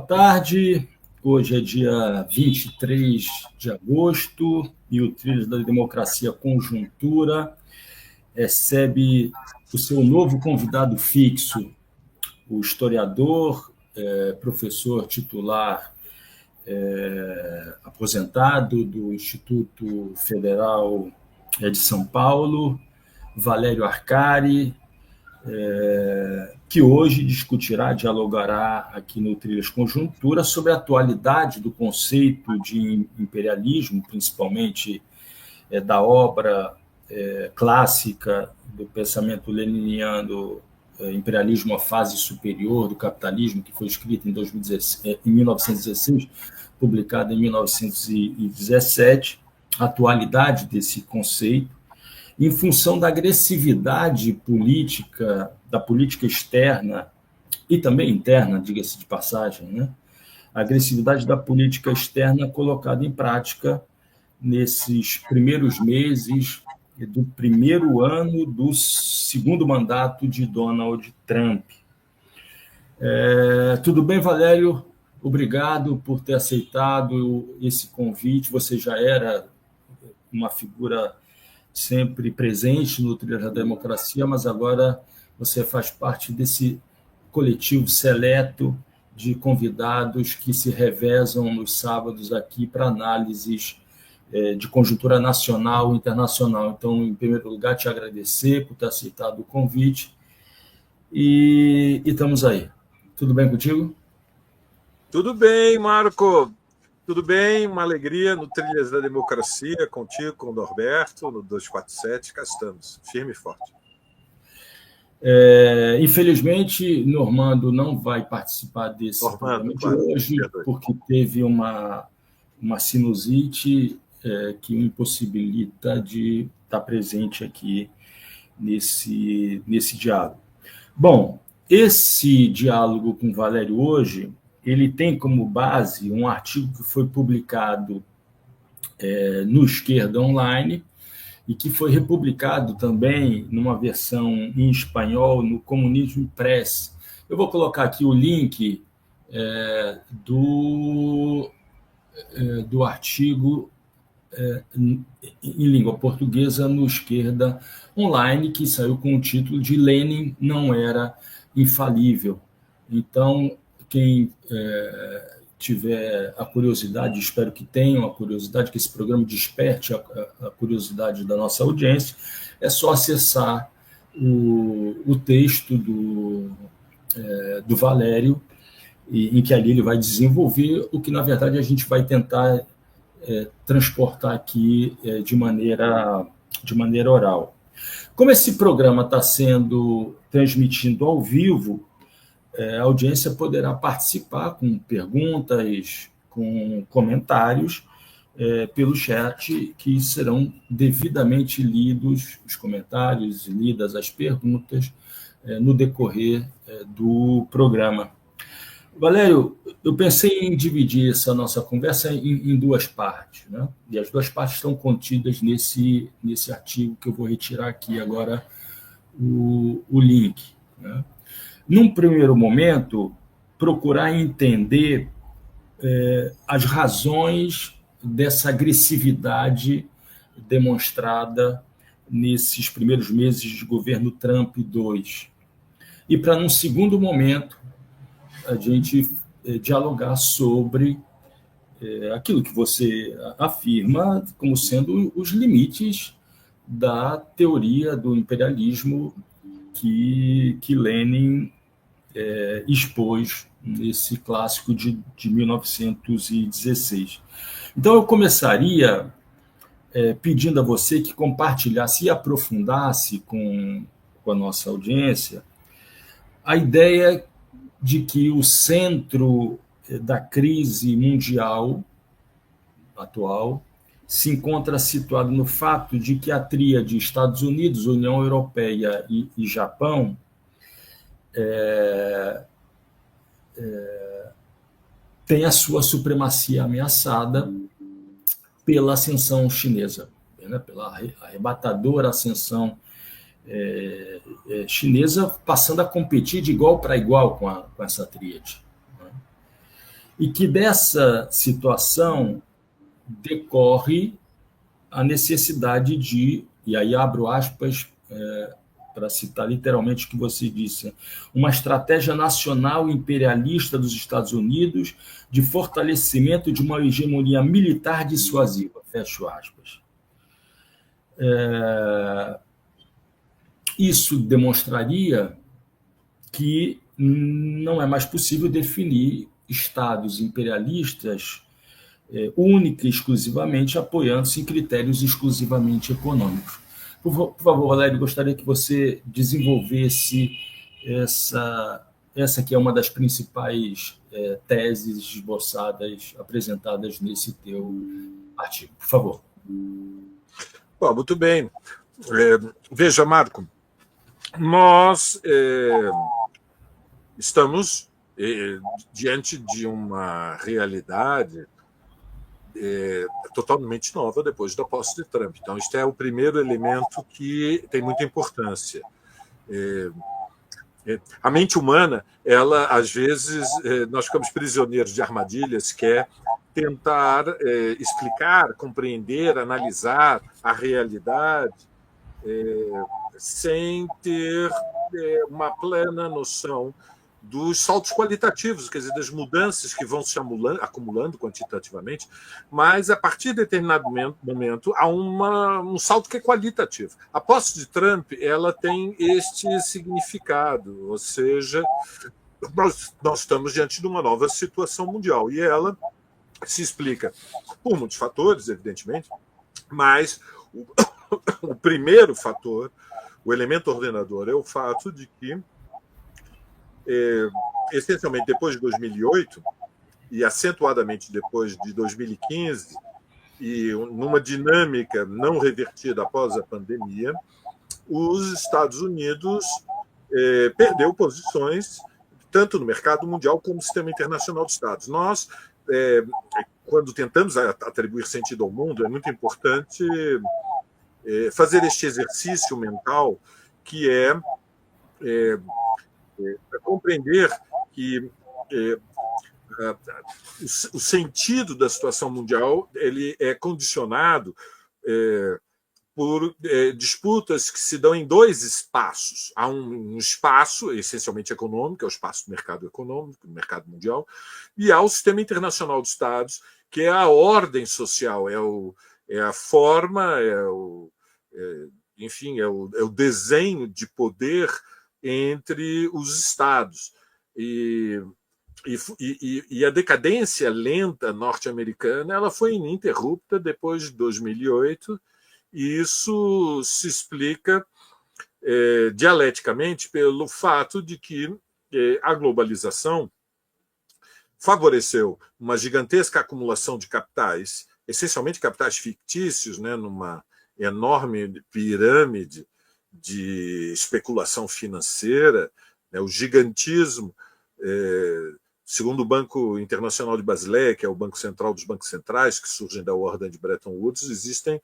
tarde. Hoje é dia 23 de agosto e o Trilhos da Democracia Conjuntura recebe o seu novo convidado fixo, o historiador, professor titular aposentado do Instituto Federal de São Paulo, Valério Arcari, que hoje dialogará aqui no Trilhas Conjuntura sobre a atualidade do conceito de imperialismo, principalmente da obra clássica do pensamento leniniano, Imperialismo, a Fase Superior do Capitalismo, que foi escrita em 1916, publicada em 1917, a atualidade desse conceito, em função da agressividade política, da política externa e também interna, diga-se de passagem, né? A agressividade da política externa colocada em prática nesses primeiros meses do primeiro ano do segundo mandato de Donald Trump. Tudo bem, Valério? Obrigado por ter aceitado esse convite. Você já era uma figura sempre presente no Trilhas da Democracia, mas agora você faz parte desse coletivo seleto de convidados que se revezam nos sábados aqui para análises de conjuntura nacional e internacional. Então, em primeiro lugar, te agradecer por ter aceitado o convite e estamos aí. Tudo bem contigo? Tudo bem, Marco. Tudo bem, uma alegria no Trilhas da Democracia, contigo, com o Norberto, no 247, cá estamos, firme e forte. Infelizmente, Normando não vai participar desse programa de hoje, porque teve uma sinusite que o impossibilita de estar presente aqui nesse diálogo. Bom, esse diálogo com o Valério hoje, ele tem como base um artigo que foi publicado no Esquerda Online e que foi republicado também numa versão em espanhol no Comunismo Press. Eu vou colocar aqui o link do artigo em língua portuguesa no Esquerda Online, que saiu com o título de Lenin não era infalível. Então, quem tiver a curiosidade, espero que tenham a curiosidade, que esse programa desperte a curiosidade da nossa audiência, é só acessar o texto do Valério, em que ali ele vai desenvolver o que, na verdade, a gente vai tentar transportar aqui de maneira oral. Como esse programa está sendo transmitido ao vivo, a audiência poderá participar com perguntas, com comentários pelo chat, que serão devidamente lidos os comentários e lidas as perguntas no decorrer do programa. Valério, eu pensei em dividir essa nossa conversa em duas partes, né? E as duas partes estão contidas nesse artigo que eu vou retirar aqui agora o link, né? Num primeiro momento, procurar entender as razões dessa agressividade demonstrada nesses primeiros meses de governo Trump II. E para, num segundo momento, a gente dialogar sobre aquilo que você afirma como sendo os limites da teoria do imperialismo que Lenin expôs nesse clássico de 1916. Então, eu começaria pedindo a você que compartilhasse e aprofundasse com a nossa audiência a ideia de que o centro da crise mundial atual se encontra situado no fato de que a tríade Estados Unidos, União Europeia e Japão tem a sua supremacia ameaçada pela ascensão chinesa, né? Pela arrebatadora ascensão chinesa, passando a competir de igual para igual com essa tríade. E que dessa situação decorre a necessidade de, e aí abro aspas para citar literalmente o que você disse, uma estratégia nacional imperialista dos Estados Unidos de fortalecimento de uma hegemonia militar dissuasiva, fecho aspas. Isso demonstraria que não é mais possível definir estados imperialistas única e exclusivamente apoiando-se em critérios exclusivamente econômicos. Por favor, Valério, gostaria que você desenvolvesse essa que é uma das principais teses esboçadas, apresentadas nesse teu artigo. Por favor. Bom, muito bem. Veja, Marco, nós estamos diante de uma realidade totalmente nova depois da posse de Trump. Então, este é o primeiro elemento que tem muita importância. A mente humana, ela, às vezes, nós ficamos prisioneiros de armadilhas, que é tentar explicar, compreender, analisar a realidade sem ter uma plena noção dos saltos qualitativos, quer dizer, das mudanças que vão se acumulando quantitativamente, mas a partir de determinado momento há um salto que é qualitativo. A posse de Trump, ela tem este significado, ou seja, nós estamos diante de uma nova situação mundial e ela se explica por muitos fatores, evidentemente, mas o primeiro fator, o elemento ordenador, é o fato de que essencialmente depois de 2008 e acentuadamente depois de 2015 e numa dinâmica não revertida após a pandemia, os Estados Unidos perdeu posições tanto no mercado mundial como no sistema internacional de Estados. Nós, quando tentamos atribuir sentido ao mundo, é muito importante fazer este exercício mental que é compreender que o sentido da situação mundial ele é condicionado por disputas que se dão em dois espaços. Há um espaço essencialmente econômico, é o espaço do mercado econômico, do mercado mundial, e há o sistema internacional de Estados, que é a ordem social, é a forma, enfim, é o desenho de poder entre os Estados. E a decadência lenta norte-americana ela foi ininterrupta depois de 2008, e isso se explica dialeticamente pelo fato de que a globalização favoreceu uma gigantesca acumulação de capitais, essencialmente capitais fictícios, né, numa enorme pirâmide de especulação financeira, né, o gigantismo, segundo o Banco Internacional de Basileia, que é o banco central dos bancos centrais, que surgem da ordem de Bretton Woods, existem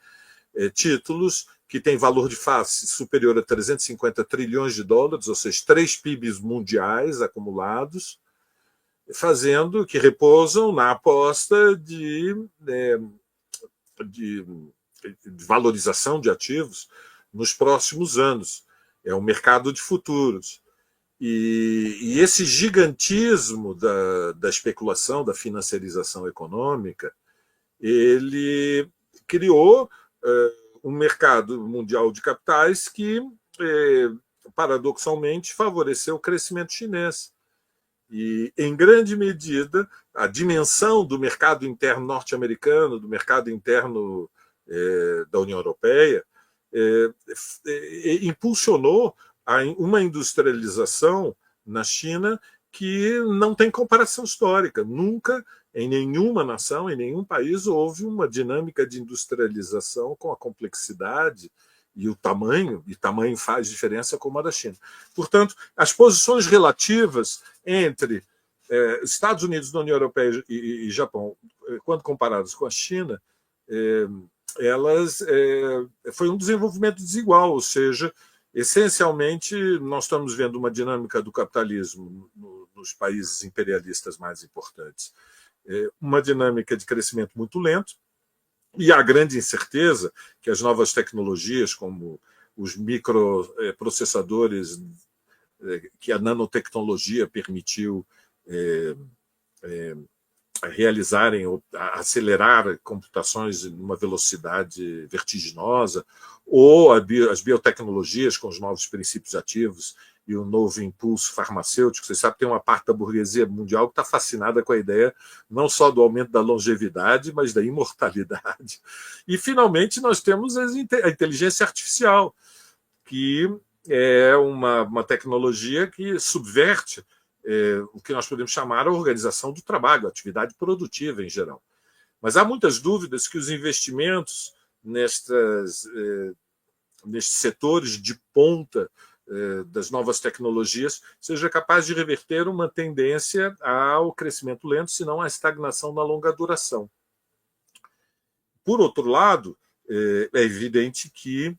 títulos que têm valor de face superior a 350 trilhões de dólares, ou seja, 3 PIBs mundiais acumulados, que repousam na aposta de valorização de ativos nos próximos anos. É um mercado de futuros. E esse gigantismo da especulação, da financiarização econômica, ele criou um mercado mundial de capitais que, paradoxalmente, favoreceu o crescimento chinês. E, em grande medida, a dimensão do mercado interno norte-americano, do mercado interno da União Europeia, impulsionou uma industrialização na China que não tem comparação histórica. Nunca, em nenhuma nação, em nenhum país, houve uma dinâmica de industrialização com a complexidade e o tamanho faz diferença como a da China. Portanto, as posições relativas entre Estados Unidos, da União Europeia e Japão, quando comparadas com a China, foi um desenvolvimento desigual, ou seja, essencialmente nós estamos vendo uma dinâmica do capitalismo nos países imperialistas mais importantes, uma dinâmica de crescimento muito lento, e a grande incerteza que as novas tecnologias, como os microprocessadores que a nanotecnologia permitiu realizarem, acelerar computações numa velocidade vertiginosa, ou as biotecnologias com os novos princípios ativos e o novo impulso farmacêutico. Você sabe que tem uma parte da burguesia mundial que está fascinada com a ideia não só do aumento da longevidade, mas da imortalidade. E, finalmente, nós temos a inteligência artificial, que é uma tecnologia que subverte o que nós podemos chamar a organização do trabalho, a atividade produtiva em geral. Mas há muitas dúvidas que os investimentos nestes setores de ponta das novas tecnologias seja capaz de reverter uma tendência ao crescimento lento, se não à estagnação na longa duração. Por outro lado, é evidente que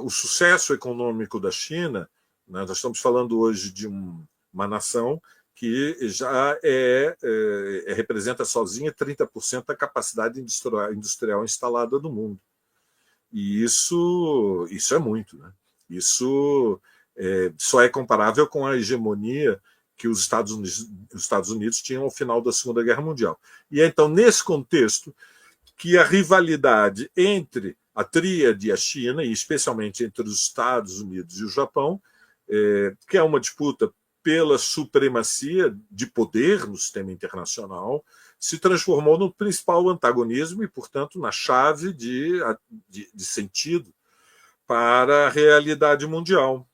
o sucesso econômico da China, né, nós estamos falando hoje de uma nação que já representa sozinha 30% da capacidade industrial instalada no mundo. E isso é muito, né? Isso só é comparável com a hegemonia que os Estados Unidos tinham ao final da Segunda Guerra Mundial. E é então nesse contexto que a rivalidade entre a tríade e a China, e especialmente entre os Estados Unidos e o Japão, que é uma disputa pela supremacia de poder no sistema internacional, se transformou no principal antagonismo e, portanto, na chave de sentido para a realidade mundial.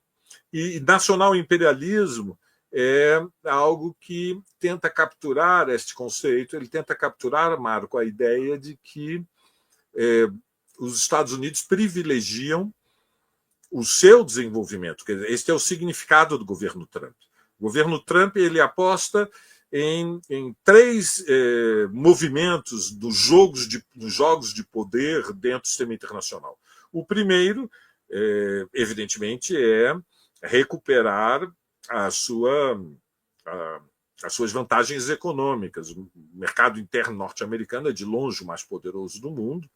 E nacional imperialismo é algo que tenta capturar este conceito, ele tenta capturar, Marco, a ideia de que os Estados Unidos privilegiam o seu desenvolvimento. Este é o significado do governo Trump. O governo Trump ele aposta em 3 movimentos dos jogos de poder dentro do sistema internacional. O primeiro, evidentemente, é recuperar as suas vantagens econômicas. O mercado interno norte-americano é de longe o mais poderoso do mundo.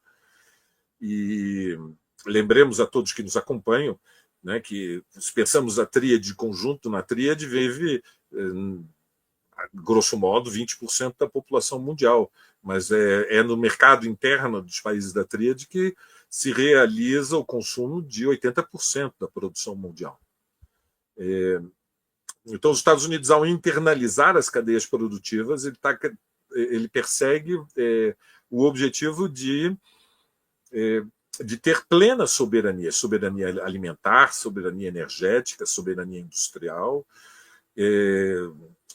E lembremos a todos que nos acompanham, né, que se pensamos a tríade de conjunto, na tríade vive, grosso modo, 20% da população mundial. Mas é no mercado interno dos países da tríade que se realiza o consumo de 80% da produção mundial. Então, os Estados Unidos, ao internalizar as cadeias produtivas, ele persegue o objetivo de ter plena soberania alimentar, soberania energética, soberania industrial,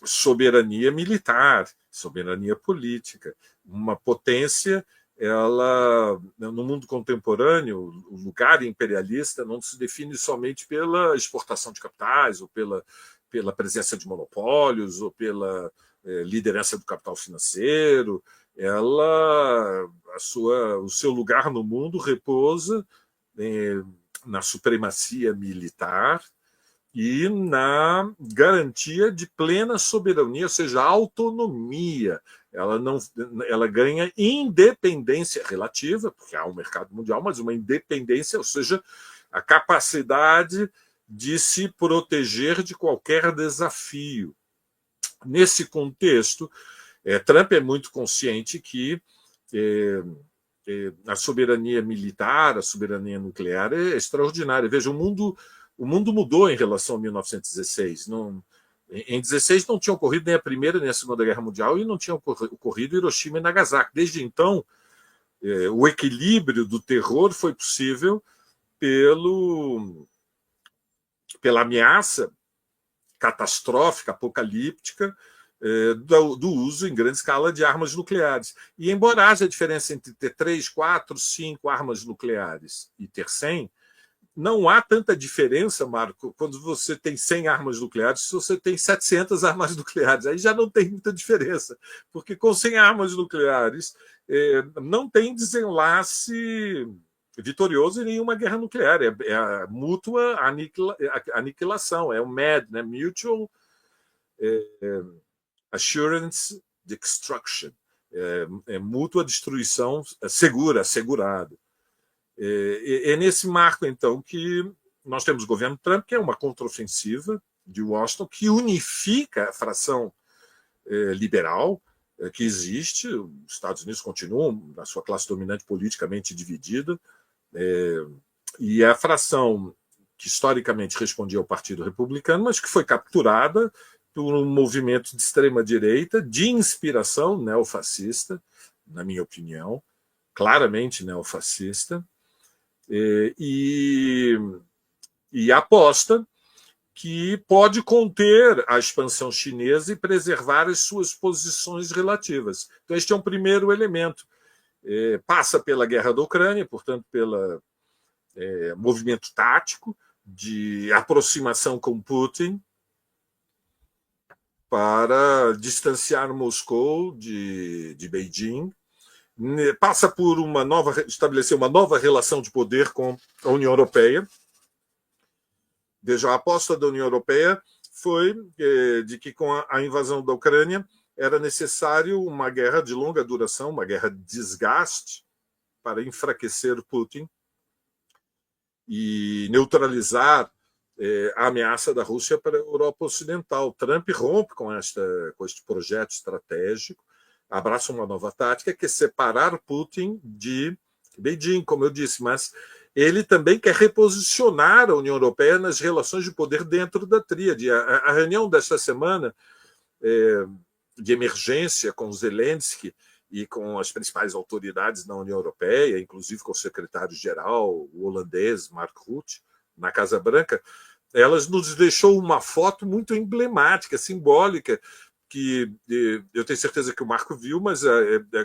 soberania militar, soberania política. Uma potência, no mundo contemporâneo, o lugar imperialista não se define somente pela exportação de capitais ou pela presença de monopólios ou pela liderança do capital financeiro. O seu lugar no mundo repousa na supremacia militar e na garantia de plena soberania, ou seja, autonomia. Ela ganha independência relativa, porque há um mercado mundial, mas uma independência, ou seja, a capacidade de se proteger de qualquer desafio. Nesse contexto, Trump é muito consciente que a soberania militar, a soberania nuclear é extraordinária. Veja, o mundo mudou em relação a 1916. Em 16 não tinha ocorrido nem a Primeira nem a Segunda Guerra Mundial e não tinha ocorrido Hiroshima e Nagasaki. Desde então, o equilíbrio do terror foi possível pela ameaça catastrófica, apocalíptica, do uso em grande escala de armas nucleares. E, embora haja diferença entre ter 3, 4, 5 armas nucleares e ter 100, não há tanta diferença, Marco, quando você tem 100 armas nucleares, se você tem 700 armas nucleares. Aí já não tem muita diferença, porque com 100 armas nucleares não tem desenlace vitorioso em nenhuma guerra nuclear. É a mútua aniquilação, é o MAD, né? Mutual Assurance destruction, mútua destruição segura, assegurada. É nesse marco, então, que nós temos o governo Trump, que é uma contraofensiva de Washington, que unifica a fração liberal que existe. Os Estados Unidos continuam, na sua classe dominante, politicamente dividida, e a fração que historicamente respondia ao Partido Republicano, mas que foi capturada por um movimento de extrema-direita de inspiração neofascista, na minha opinião, claramente neofascista, e aposta que pode conter a expansão chinesa e preservar as suas posições relativas. Então, este é um primeiro elemento. Passa pela guerra da Ucrânia, portanto, pelo movimento tático de aproximação com Putin para distanciar Moscou de Beijing. Passa por estabelecer uma nova relação de poder com a União Europeia. Veja, a aposta da União Europeia foi de que, com a invasão da Ucrânia, era necessário uma guerra de longa duração, uma guerra de desgaste, para enfraquecer Putin e neutralizar a ameaça da Rússia para a Europa Ocidental. Trump rompe com este projeto estratégico, abraça uma nova tática, que é separar Putin de Beijing, como eu disse, mas ele também quer reposicionar a União Europeia nas relações de poder dentro da tríade. A reunião desta semana de emergência com Zelensky e com as principais autoridades da União Europeia, inclusive com o secretário-geral, o holandês Mark Rutte, na Casa Branca, elas nos deixou uma foto muito emblemática, simbólica, que eu tenho certeza que o Marco viu, mas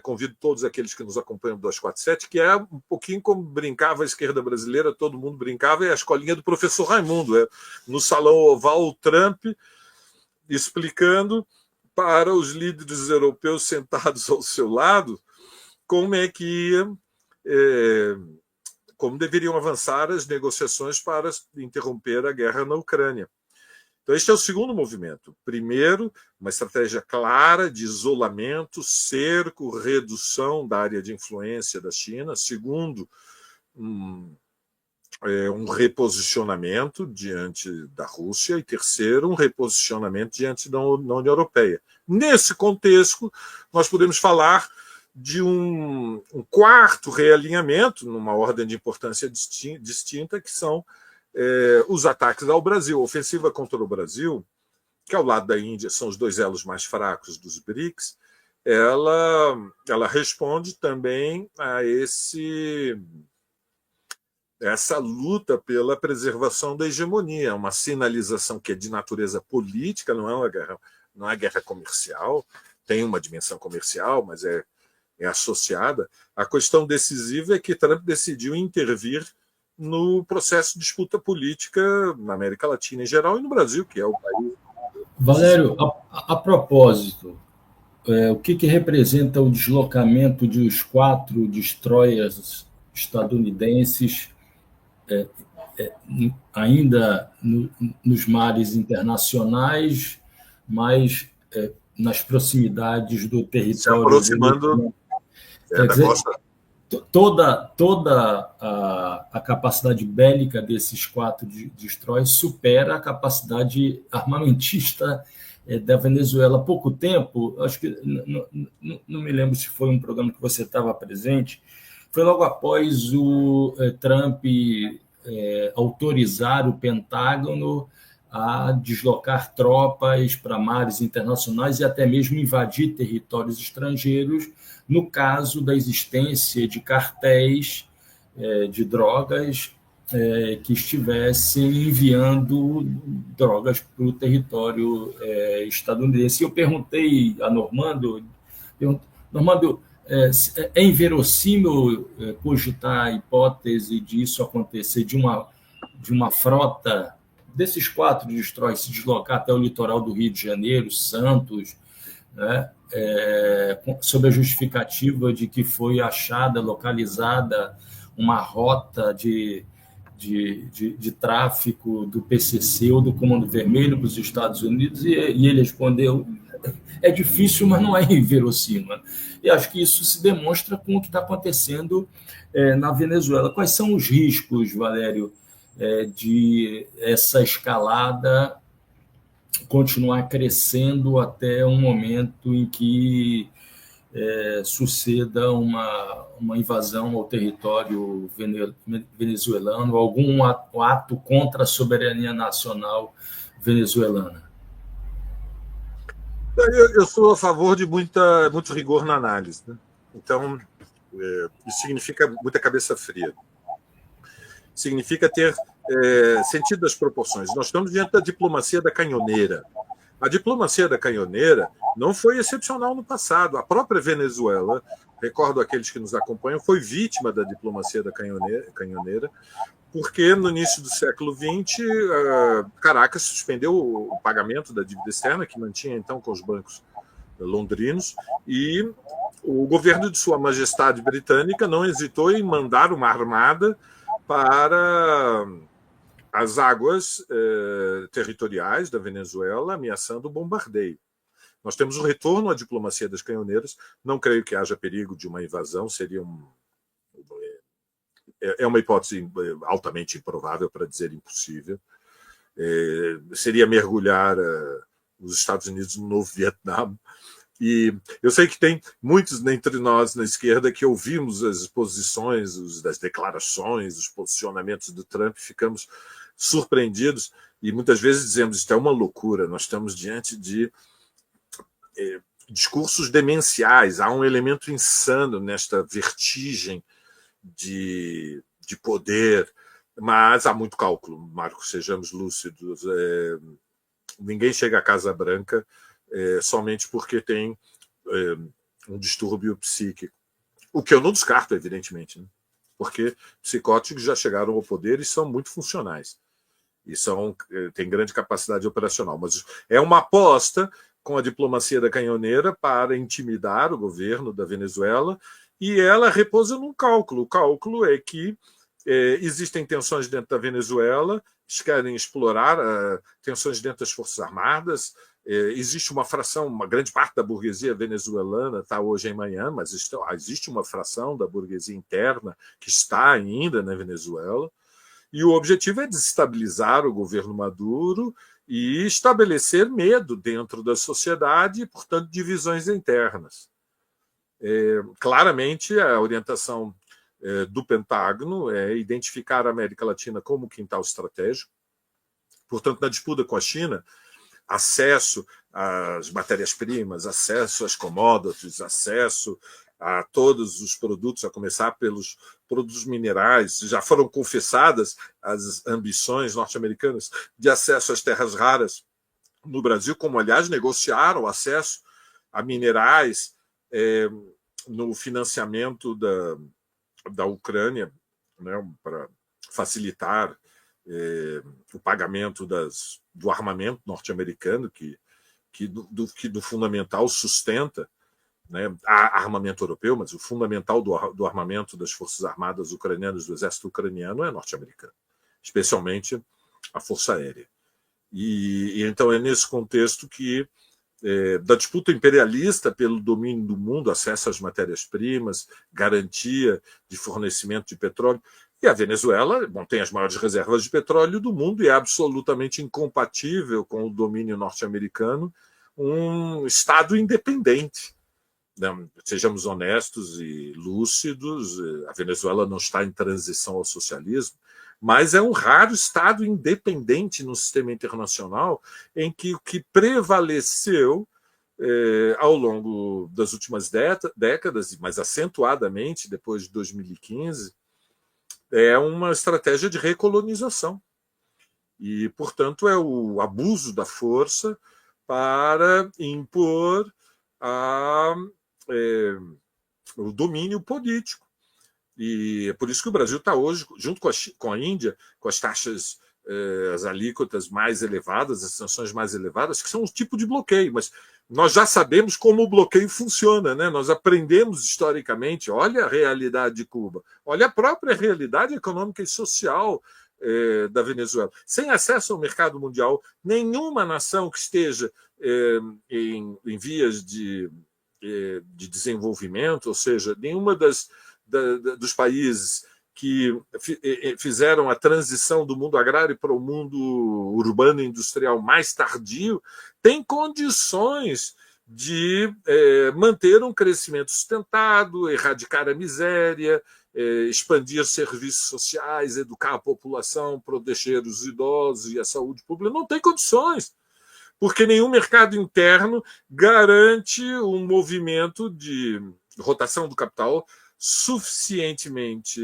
convido todos aqueles que nos acompanham do 247, que é um pouquinho como brincava a esquerda brasileira, todo mundo brincava, é a escolinha do professor Raimundo. No Salão Oval, o Trump explicando para os líderes europeus sentados ao seu lado como é que como deveriam avançar as negociações para interromper a guerra na Ucrânia. Então, este é o segundo movimento. Primeiro, uma estratégia clara de isolamento, cerco, redução da área de influência da China. Segundo, um reposicionamento diante da Rússia. E terceiro, um reposicionamento diante da União Europeia. Nesse contexto, nós podemos falar de um quarto realinhamento, numa ordem de importância distinta, que são os ataques ao Brasil. A ofensiva contra o Brasil, que ao lado da Índia são os dois elos mais fracos dos BRICS, ela responde também a essa luta pela preservação da hegemonia, uma sinalização que é de natureza política, não é uma guerra comercial, tem uma dimensão comercial, mas é associada. A questão decisiva é que Trump decidiu intervir no processo de disputa política na América Latina em geral e no Brasil, que é o país. Valério, a propósito, o que representa o deslocamento de os 4 destroyers estadunidenses ainda nos mares internacionais, mas nas proximidades do território... Se aproximando da costa. Toda a capacidade bélica desses 4 destroyers supera a capacidade armamentista da Venezuela. Há pouco tempo, acho que não me lembro se foi um programa que você estava presente, foi logo após o Trump autorizar o Pentágono a deslocar tropas para mares internacionais e até mesmo invadir territórios estrangeiros, no caso da existência de cartéis de drogas que estivessem enviando drogas para o território estadunidense. Eu perguntei a Normando, é inverossímil cogitar a hipótese disso acontecer, de uma frota desses 4 destroyers se deslocar até o litoral do Rio de Janeiro, Santos, né, sob a justificativa de que foi achada, localizada, uma rota de de tráfico do PCC ou do Comando Vermelho para os Estados Unidos, e ele respondeu: é difícil, mas não é inverossímil. E acho que isso se demonstra com o que está acontecendo na Venezuela. Quais são os riscos, Valério, de essa escalada continuar crescendo até um momento em que suceda uma invasão ao território venezuelano, algum ato contra a soberania nacional venezuelana? Eu sou a favor de muito rigor na análise, né? Então, isso significa muita cabeça fria. Significa ter sentido das proporções. Nós estamos diante da diplomacia da canhoneira. A diplomacia da canhoneira não foi excepcional no passado. A própria Venezuela, recordo aqueles que nos acompanham, foi vítima da diplomacia da canhoneira, porque no início do século XX, Caracas suspendeu o pagamento da dívida externa, que mantinha então com os bancos londrinos, e o governo de Sua Majestade Britânica não hesitou em mandar uma armada para as águas territoriais da Venezuela, ameaçando o bombardeio. Nós temos o retorno à diplomacia das canhoneiras. Não creio que haja perigo de uma invasão, seria uma hipótese altamente improvável, para dizer impossível. Seria mergulhar os Estados Unidos no novo Vietnã. E eu sei que tem muitos entre nós na esquerda que ouvimos as posições, as declarações, os posicionamentos do Trump, ficamos surpreendidos e muitas vezes dizemos: isto é uma loucura, nós estamos diante de discursos demenciais, há um elemento insano nesta vertigem de poder, mas há muito cálculo, Marcos, sejamos lúcidos. Ninguém chega à Casa Branca somente porque tem um distúrbio psíquico. O que eu não descarto, evidentemente, né? Porque psicóticos já chegaram ao poder e são muito funcionais. E têm grande capacidade operacional. Mas é uma aposta com a diplomacia da canhoneira para intimidar o governo da Venezuela, e ela repousa num cálculo. O cálculo é que existem tensões dentro da Venezuela, eles querem explorar tensões dentro das Forças Armadas. Existe uma fração, uma grande parte da burguesia venezuelana está hoje em Miami, mas existe uma fração da burguesia interna que está ainda na Venezuela, e o objetivo é desestabilizar o governo Maduro e estabelecer medo dentro da sociedade e, portanto, divisões internas. Claramente, a orientação do Pentágono é identificar a América Latina como quintal estratégico. Portanto, na disputa com a China, acesso às matérias-primas, acesso às commodities, acesso a todos os produtos, a começar pelos produtos minerais. Já foram confessadas as ambições norte-americanas de acesso às terras raras no Brasil, como, aliás, negociaram acesso a minerais no financiamento da Ucrânia, né, para facilitar o pagamento do armamento norte-americano, que do fundamental sustenta, né, armamento europeu, mas o fundamental do armamento das Forças Armadas ucranianas, do exército ucraniano, é norte-americano, especialmente a Força Aérea. E então é nesse contexto que da disputa imperialista pelo domínio do mundo, acesso às matérias-primas, garantia de fornecimento de petróleo. E a Venezuela tem as maiores reservas de petróleo do mundo e é absolutamente incompatível com o domínio norte-americano um Estado independente. Sejamos honestos e lúcidos, a Venezuela não está em transição ao socialismo, mas é um raro Estado independente no sistema internacional em que o que prevaleceu ao longo das últimas décadas, mas acentuadamente depois de 2015, é uma estratégia de recolonização. E, portanto, é o abuso da força para impor o domínio político. E é por isso que o Brasil está hoje, junto com a Índia, com as taxas, as alíquotas mais elevadas, as sanções mais elevadas, que são um tipo de bloqueio, mas nós já sabemos como o bloqueio funciona, né? Nós aprendemos historicamente, olha a realidade de Cuba, olha a própria realidade econômica e social da Venezuela. Sem acesso ao mercado mundial, nenhuma nação que esteja em vias de desenvolvimento, ou seja, nenhuma dos países que fizeram a transição do mundo agrário para o mundo urbano industrial mais tardio, tem condições de manter um crescimento sustentado, erradicar a miséria, expandir serviços sociais, educar a população, proteger os idosos e a saúde pública. Não tem condições, porque nenhum mercado interno garante um movimento de rotação do capital suficientemente,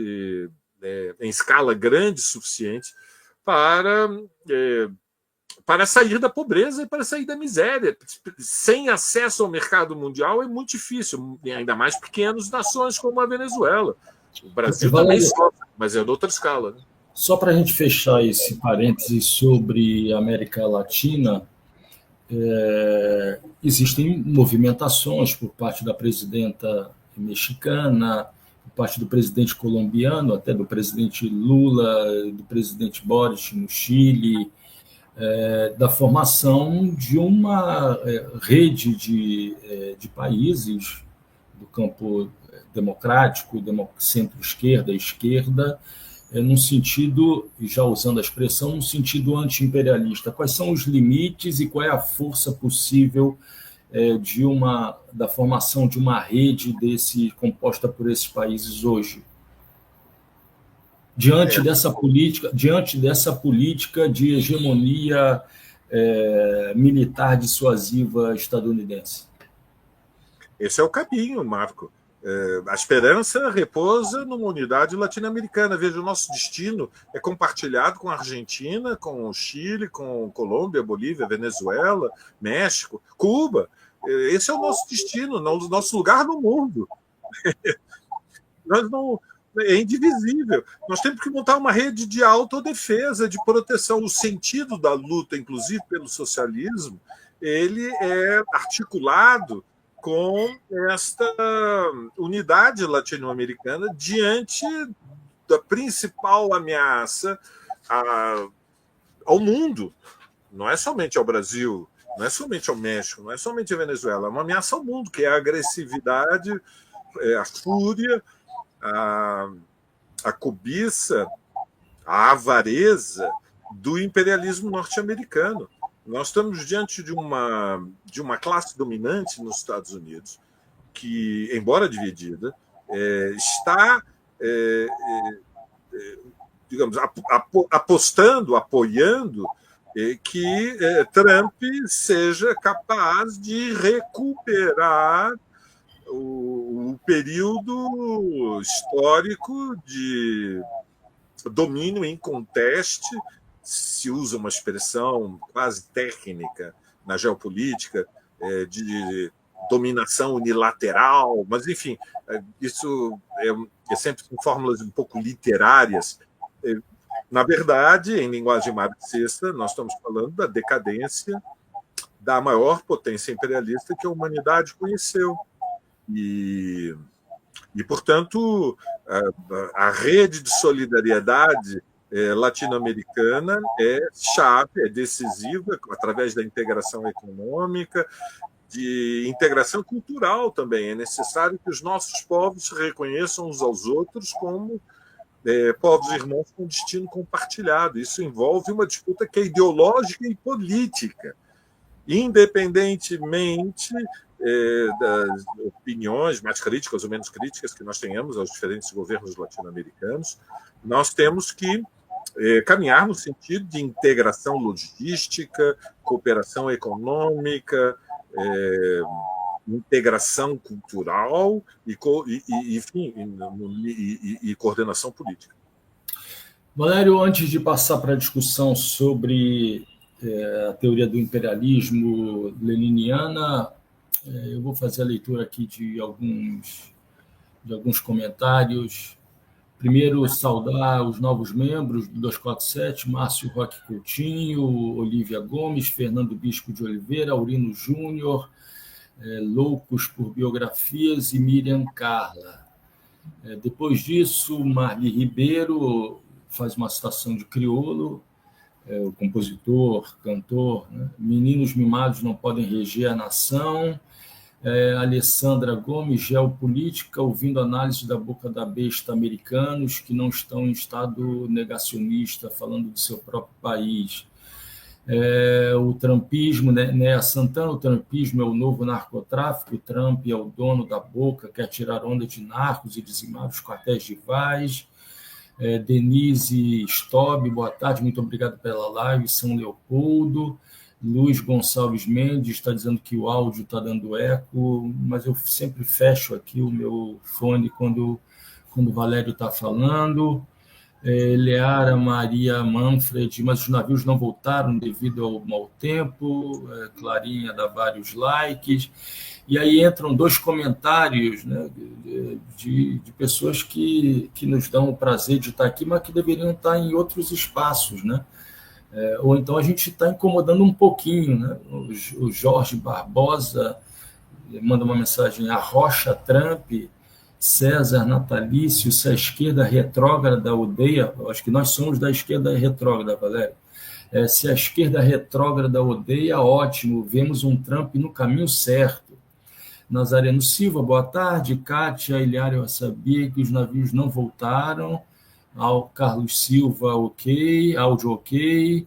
em escala grande suficiente, para sair da pobreza e para sair da miséria. Sem acesso ao mercado mundial é muito difícil, ainda mais pequenas nações como a Venezuela. O Brasil também sofre, mas é de outra escala. Né? Só para a gente fechar esse parênteses sobre a América Latina, existem movimentações por parte da presidenta mexicana, por parte do presidente colombiano, até do presidente Lula, do presidente Boric no Chile, da formação de uma rede de países do campo democrático, centro-esquerda, esquerda, num sentido, já usando a expressão, num sentido anti-imperialista. Quais são os limites e qual é a força possível da formação de uma rede composta por esses países hoje? Diante dessa política de hegemonia militar dissuasiva estadunidense. Esse é o caminho, Marco. A esperança repousa numa unidade latino-americana. Veja, o nosso destino é compartilhado com a Argentina, com o Chile, com Colômbia, Bolívia, Venezuela, México, Cuba. Esse é o nosso destino, o nosso lugar no mundo. Nós não... É indivisível. Nós temos que montar uma rede de autodefesa, de proteção. O sentido da luta, inclusive pelo socialismo, ele é articulado com esta unidade latino-americana diante da principal ameaça ao mundo. Não é somente ao Brasil, não é somente ao México, não é somente à Venezuela, é uma ameaça ao mundo, que é a agressividade, a fúria, a cobiça, a avareza do imperialismo norte-americano. Nós estamos diante de uma classe dominante nos Estados Unidos que, embora dividida, está, digamos, apostando, apoiando que Trump seja capaz de recuperar o período histórico de domínio inconteste, se usa uma expressão quase técnica na geopolítica, de dominação unilateral, mas, enfim, isso é sempre com fórmulas um pouco literárias. Na verdade, em linguagem marxista, nós estamos falando da decadência da maior potência imperialista que a humanidade conheceu. E portanto, a rede de solidariedade latino-americana é chave, é decisiva, através da integração econômica, de integração cultural também. É necessário que os nossos povos se reconheçam uns aos outros como povos irmãos com destino compartilhado. Isso envolve uma disputa que é ideológica e política, independentemente das opiniões mais críticas ou menos críticas que nós tenhamos aos diferentes governos latino-americanos. Nós temos que caminhar no sentido de integração logística, cooperação econômica, integração cultural enfim, e coordenação política. Valério, antes de passar para a discussão sobre a teoria do imperialismo leniniana, eu vou fazer a leitura aqui de alguns comentários. Primeiro, saudar os novos membros do 247, Márcio Roque Coutinho, Olívia Gomes, Fernando Bispo de Oliveira, Aurino Júnior, Loucos por Biografias e Miriam Carla. Depois disso, Marli Ribeiro, faz uma citação de Criolo, o compositor, cantor, né? Meninos mimados não podem reger a nação. Alessandra Gomes, geopolítica, ouvindo análise da boca da besta, americanos que não estão em estado negacionista, falando do seu próprio país. O trumpismo, né? A Santana, o trumpismo é o novo narcotráfico, o Trump é o dono da boca, quer tirar onda de narcos e dizimar os quartéis rivais. Denise Stob, boa tarde, muito obrigado pela live, São Leopoldo. Luiz Gonçalves Mendes está dizendo que o áudio está dando eco, mas eu sempre fecho aqui o meu fone quando o Valério está falando. Leara Maria Manfred, mas os navios não voltaram devido ao mau tempo. Clarinha dá vários likes. E aí entram 2 comentários, né, de pessoas que nos dão o prazer de estar aqui, mas que deveriam estar em outros espaços, né? Ou então a gente está incomodando um pouquinho, né? O Jorge Barbosa manda uma mensagem: a Rocha Trump, César Natalício, se a esquerda retrógrada odeia, acho que nós somos da esquerda retrógrada, Valério. Se a esquerda retrógrada odeia, ótimo, vemos um Trump no caminho certo. Nazareno Silva, boa tarde. Kátia Ilhário, eu sabia que os navios não voltaram. Ao Carlos Silva, ok. Áudio, ok.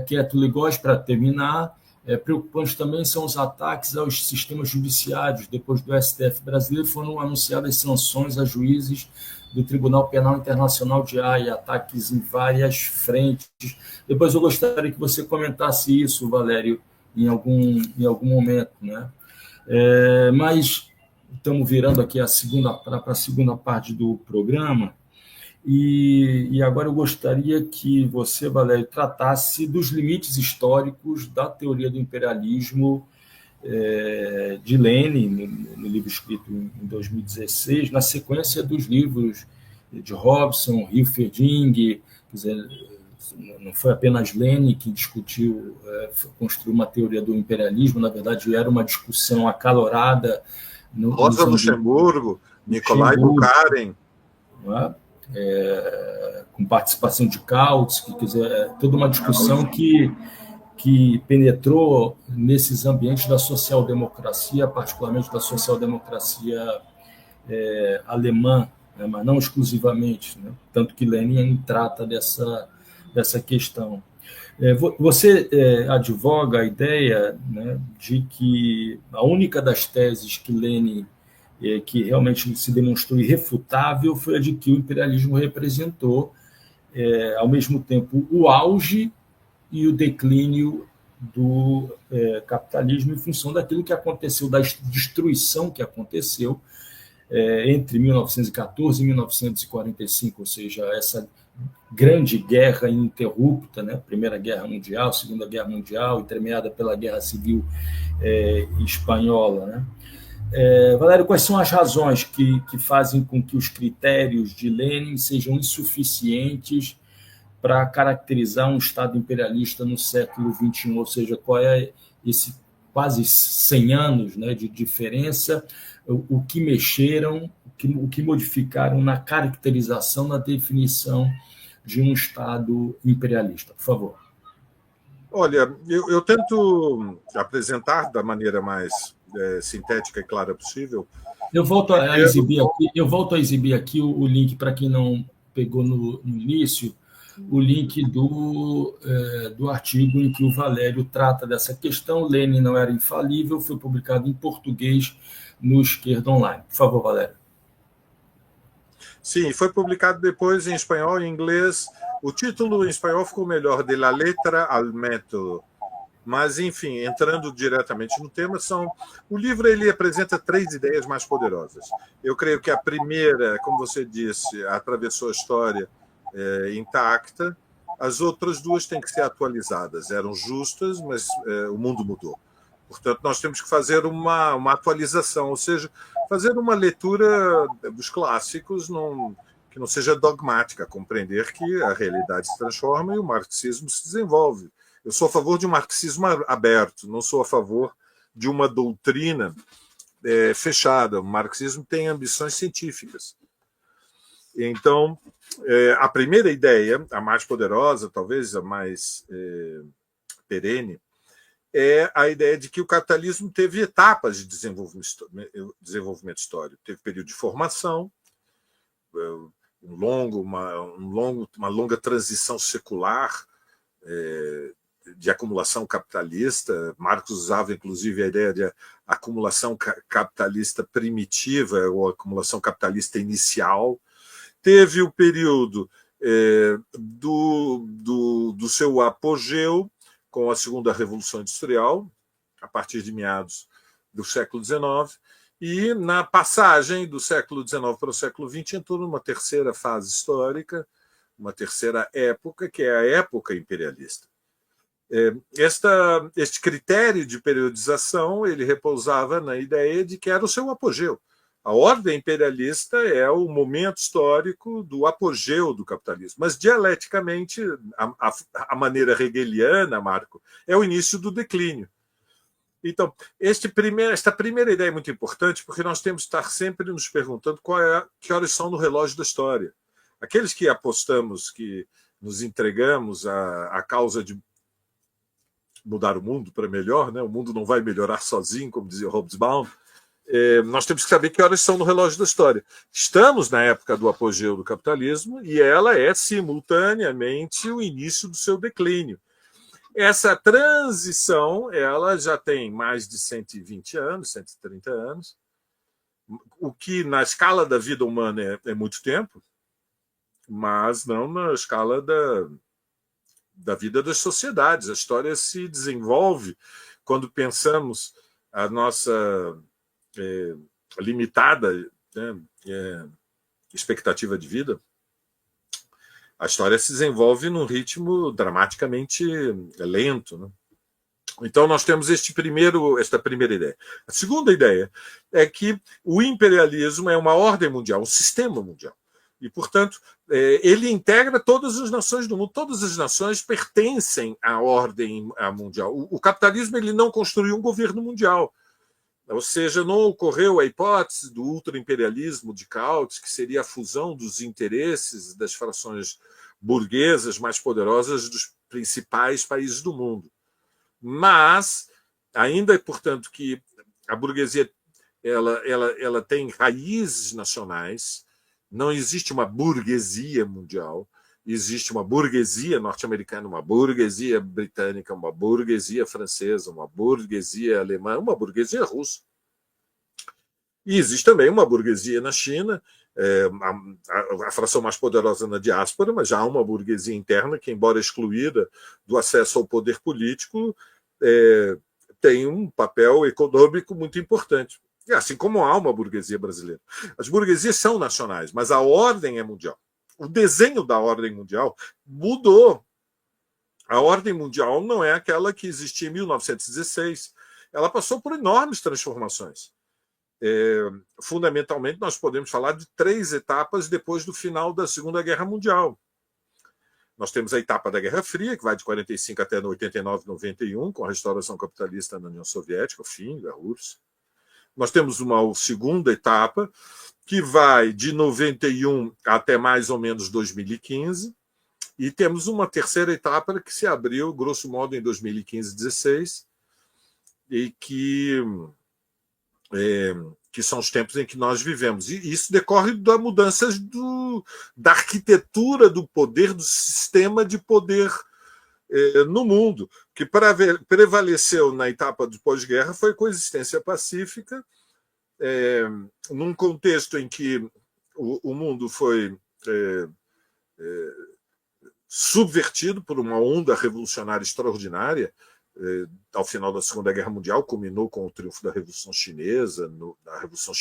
Quieto Ligós, para terminar. Preocupantes também são os ataques aos sistemas judiciários. Depois do STF brasileiro, foram anunciadas sanções a juízes do Tribunal Penal Internacional de Haia, ataques em várias frentes. Depois eu gostaria que você comentasse isso, Valério, em algum momento, né? Mas estamos virando aqui para a segunda parte do programa, e agora eu gostaria que você, Valério, tratasse dos limites históricos da teoria do imperialismo de Lenin, no livro escrito em 2016, na sequência dos livros de Robson, Hilferding. Quer dizer, não foi apenas Lenin que discutiu, construiu uma teoria do imperialismo, na verdade era uma discussão acalorada. Rosa Luxemburgo, Nikolai Bukharin. Com participação de Kautsky, quer dizer, toda uma discussão que penetrou nesses ambientes da social-democracia, particularmente da social-democracia alemã, né, mas não exclusivamente, né? Tanto que Lenin trata dessa questão. Você advoga a ideia, né, de que a única das teses que Lenin que realmente se demonstrou irrefutável foi a de que o imperialismo representou, ao mesmo tempo, o auge e o declínio do capitalismo em função daquilo que aconteceu, da destruição que aconteceu entre 1914 e 1945, ou seja, essa grande guerra ininterrupta, né? Primeira Guerra Mundial, Segunda Guerra Mundial, entremeada pela Guerra Civil Espanhola, né? Valério, quais são as razões que fazem com que os critérios de Lenin sejam insuficientes para caracterizar um Estado imperialista no século XXI? Ou seja, qual é esse quase 100 anos, né, de diferença, o que mexeram, o que modificaram na caracterização, na definição de um Estado imperialista? Por favor. Olha, eu tento apresentar da maneira mais sintética e clara possível. Eu volto a exibir aqui o link para quem não pegou no início, o link do artigo em que o Valério trata dessa questão. Lenin não era infalível, foi publicado em português no Esquerda Online. Por favor, Valério. Sim, foi publicado depois em espanhol e em inglês. O título em espanhol ficou melhor, De la letra al método. Mas, enfim, entrando diretamente no tema, o livro ele apresenta 3 ideias mais poderosas. Eu creio que a primeira, como você disse, atravessou a história intacta. As outras 2 têm que ser atualizadas. Eram justas, mas o mundo mudou. Portanto, nós temos que fazer uma atualização, ou seja, fazer uma leitura dos clássicos que não seja dogmática, compreender que a realidade se transforma e o marxismo se desenvolve. Eu sou a favor de um marxismo aberto, não sou a favor de uma doutrina fechada. O marxismo tem ambições científicas. Então, a primeira ideia, a mais poderosa, talvez a mais perene, é a ideia de que o capitalismo teve etapas de desenvolvimento histórico. Teve período de formação, uma longa transição secular, de acumulação capitalista. Marx usava, inclusive, a ideia de acumulação capitalista primitiva ou acumulação capitalista inicial. Teve o período do seu apogeu com a Segunda Revolução Industrial, a partir de meados do século XIX, e na passagem do século XIX para o século XX entrou numa terceira fase histórica, uma terceira época, que é a época imperialista. Este critério de periodização ele repousava na ideia de que era o seu apogeu. A ordem imperialista é o momento histórico do apogeu do capitalismo, mas dialeticamente, a maneira hegeliana, Marco, é o início do declínio. Então, esta primeira ideia é muito importante porque nós temos que estar sempre nos perguntando que horas são no relógio da história. Aqueles que apostamos, que nos entregamos à causa de mudar o mundo para melhor, né? O mundo não vai melhorar sozinho, como dizia Hobsbawm, nós temos que saber que horas são no relógio da história. Estamos na época do apogeu do capitalismo e ela é simultaneamente o início do seu declínio. Essa transição ela já tem mais de 120 anos, 130 anos, o que na escala da vida humana é muito tempo, mas não na escala da vida das sociedades. A história se desenvolve quando pensamos a nossa limitada, né, expectativa de vida. A história se desenvolve num ritmo dramaticamente lento, né? Então nós temos esta primeira ideia. A segunda ideia é que o imperialismo é uma ordem mundial, um sistema mundial. E, portanto, ele integra todas as nações do mundo. Todas as nações pertencem à ordem mundial. O capitalismo ele não construiu um governo mundial. Ou seja, não ocorreu a hipótese do ultraimperialismo de Kautsky, que seria a fusão dos interesses das frações burguesas mais poderosas dos principais países do mundo. Mas, ainda, portanto, que a burguesia ela tem raízes nacionais, não existe uma burguesia mundial, existe uma burguesia norte-americana, uma burguesia britânica, uma burguesia francesa, uma burguesia alemã, uma burguesia russa. E existe também uma burguesia na China, a fração mais poderosa na diáspora, mas já há uma burguesia interna que, embora excluída do acesso ao poder político, tem um papel econômico muito importante. E assim como há uma burguesia brasileira. As burguesias são nacionais, mas a ordem é mundial. O desenho da ordem mundial mudou. A ordem mundial não é aquela que existia em 1916. Ela passou por enormes transformações. Fundamentalmente, nós podemos falar de 3 etapas depois do final da Segunda Guerra Mundial. Nós temos a etapa da Guerra Fria, que vai de 45 até 89, 91, com a restauração capitalista na União Soviética, o fim da Rússia. Nós temos uma segunda etapa, que vai de 91 até mais ou menos 2015, e temos uma terceira etapa que se abriu, grosso modo, em 2015, 16, e que são os tempos em que nós vivemos. E isso decorre das mudanças da arquitetura do poder, do sistema de poder no mundo. O que prevaleceu na etapa do pós-guerra foi a coexistência pacífica, num contexto em que o mundo foi subvertido por uma onda revolucionária extraordinária. Ao final da Segunda Guerra Mundial, culminou com o triunfo da Revolução Chinesa, a Revolução